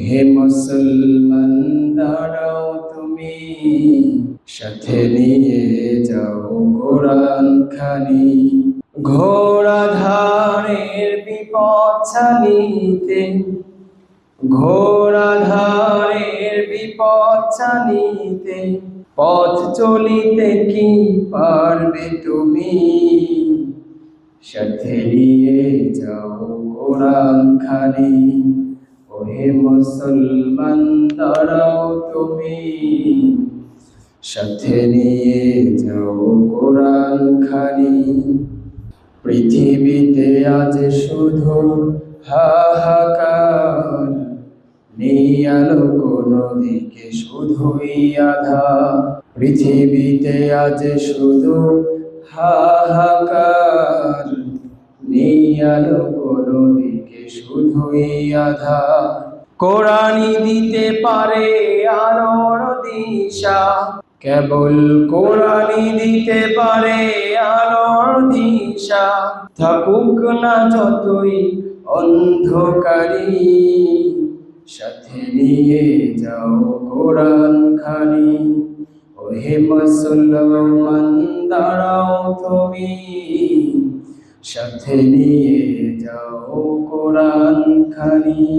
হে মুসলমান দাঁড়াও তুমি, সাথে নিয়ে যাও কোরআন খানি। ঘোড়াধারের বিপদ ছাড়িতে, ঘোড়াধারের বিপদ ছাড়িতে, পথ চলিতে কি পারবে তুমি? সাথে নিয়ে যাও কোরআন খানি। ওহে মুসলমান দাঁড়াও তুমি, সাথে নিয়ে যাও কোরআন খানি। পৃথিবীতে আজ শুধু হাহাকার, নেই আলো কোনো দিকে, শুধুই আঁধার। পৃথিবীতে আজ শুধু হাহাকার, নেই আলো কোনো দিকে, শুধুই আঁধার। কোরআনই দিতে পারে আলোর দিশা, কেবল কোরআনই দিতে পারে আলোর দিশা। থাকুক না যতই অন্ধকারী, সাথে নিয়ে যাও কোরআন খানি। ওহে মুসলমান দাঁড়াও তুমি, সাথে নিয়ে যাও কোরআন খানি।